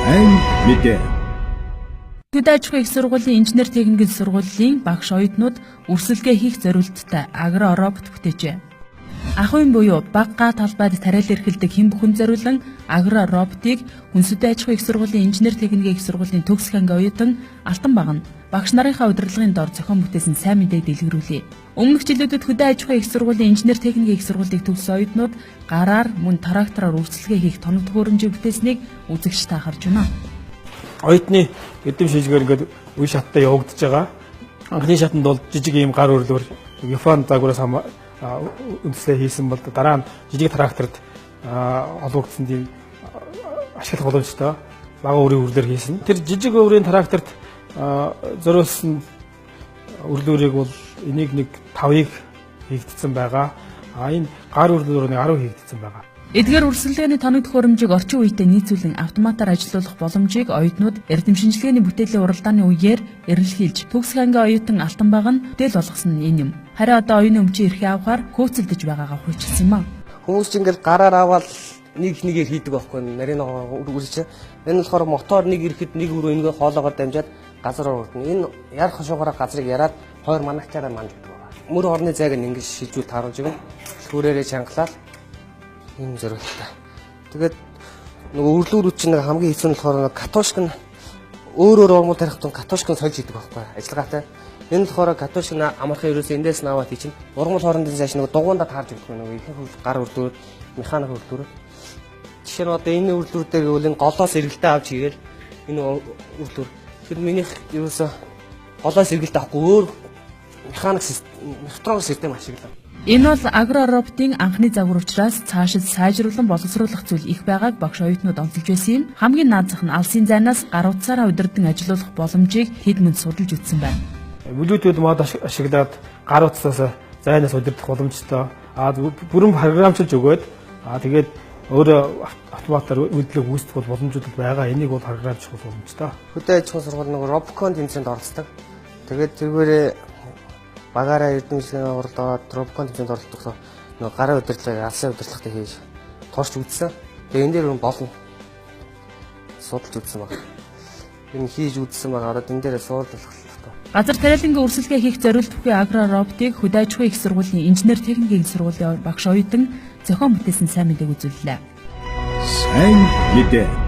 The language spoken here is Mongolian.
Сайн мэдээ. Хөдөө аж ахуйн их сургуулийн инженер техникийн сургуулийн багш оюутнууд үрсэлгээ хийх зорилттой агроробот бүтээжээ. Ахуйн буюу багга талбайд тариал эрхэлдэг хэн бүхэн зориулан агророботыг Хүнсүдэ аж ахуйн их сургуулийн инженер техникийн их сургуулийн төгсөх анги оюутан Алтан баг нь багш нарынхаа удирдлагын дор зохион бүтээсэн сайн мэдээг дэлгэрүүлье. Өмнөх жилүүдэд Хөдөө аж ахуйн их сургуулийн инженер техникийн их сургуулийг төгссөн оюутнууд гараар мөн трактороор үрсэлгээ хийх тоног төхөөрөмжийг бүтээснийг үзэгчтэй харж байна. Оюутны эдэм шилжгээр ингээд үе шаттай явагдаж байгаа. Анхны шатанд бол жижиг ийм гар өрлөөр Япон загвараас үндэслээ хийсэн бол дараа нь жижиг тракторт олгогдсон тийм ашиглах боломжтой бага өрийн үрлээр хийсэн. Тэр жижиг өрийн тракторт зориулсан өрлөөрийг бол энийг нэг 5-ыг хийгдсэн байгаа. Энэ гар өрлөөр нэг 10 хийгдсэн байгаа. Эдгээр үрсэлгээний тоног төхөөрөмжийг орчин үетэй нийцүүлэн автоматар ажилуулах боломжийг оюутнууд эрдэм шинжилгээний бүтээлийн уралдааны үеэр эрэлхийлж төгсөх анги оюутан Алтан баг нь бүтээл болгосон нь энэ юм. Харин одоо оюуны өмчийн эрхээ авахаар хөөцөлдөж байгаагаа хуульчилсан юм аа. Хүмүүс ч ингээл гараар аваад нэг нэгээр хийдэг байхгүй нарийн үргэлж. Энэ болохоор мотор нэг ирэхэд нэг өрөө ингээ хоолоогоор дамжаад газар урдна. Энэ ярах хошоогоор газрыг яраад хоёр манагчаараа манддаг байгаа. Мөр орны зайг ингээ шилжүүл тааруулж өгнө. Сүрээрээ чангалаад ийм зорилттой. Тэгээд нөгөө өрлөөр үуч нэг хамгийн хэцүү нь болохоор катушк нь өөр ормол тарих тун катушк нь сольж идэг байхгүй ажиллагаатай. Энэ болохоор катушк нь амархан ерөөсөө эндээс нь аваад тийчин урмал хоорондын цааш нөгөө дугуйндаа таарж өгдөг нөгөө ихэнх гар өрлөөр механик өрлөөр. Жишээ нь одоо энэ өрлөөр дээр гэвэл энэ голоос эргэлтээ авч игээл энэ өрлөөр. Тэгэхээр минийх ерөөсөө голоос эргэлтээ авахгүй өөр механик систем ашиглав. Энэ бол агророботын анхны загвар учраас цаашид сайжруулан боловсруулах зүйл их байгааг багш оюутнууд онцолж байсан юм. Хамгийн наад зах нь алсын зайнаас гар утсаараа удирдан ажиллах боломжийг хэд мэд судалж үзсэн байна. Бүлүүтүүд мод ашиглаад гар утсаас зайнаас удирдах боломжтой. Бүрэн програмчилж өгөөд тэгээд өөрөө автоматар үйлдэл үүсгэх боломжууд байгаа. Энийг бол програмчлах боломжтой. Хөдөө аж ахуйн сургууль нэг Robocon тэмцээнд оролцдог. Тэгээд тэргээрээ багаараа эрдэмтдийн уралдаад Robocon тэмцээнд оролцохдоо нөгөө гарын удирдлага, алсын удирдлагатай хийж турш үзсэн. Тэгээ энэ дээр болно. Судалж үзсэн баг. Энэ хийж үзсэн байгаа. Одоо энэ дээр суулгах хэрэгтэй. Газар тариалангийн үрсэлгээ хийх зорилт бүхий агророботыг Хөдөө аж ахуйн их сургуулийн инженер техникийн сургуулийн багш оюутан зохион бүтээсэн сайн мэдээг үзүүллээ. Сайн мэдээ.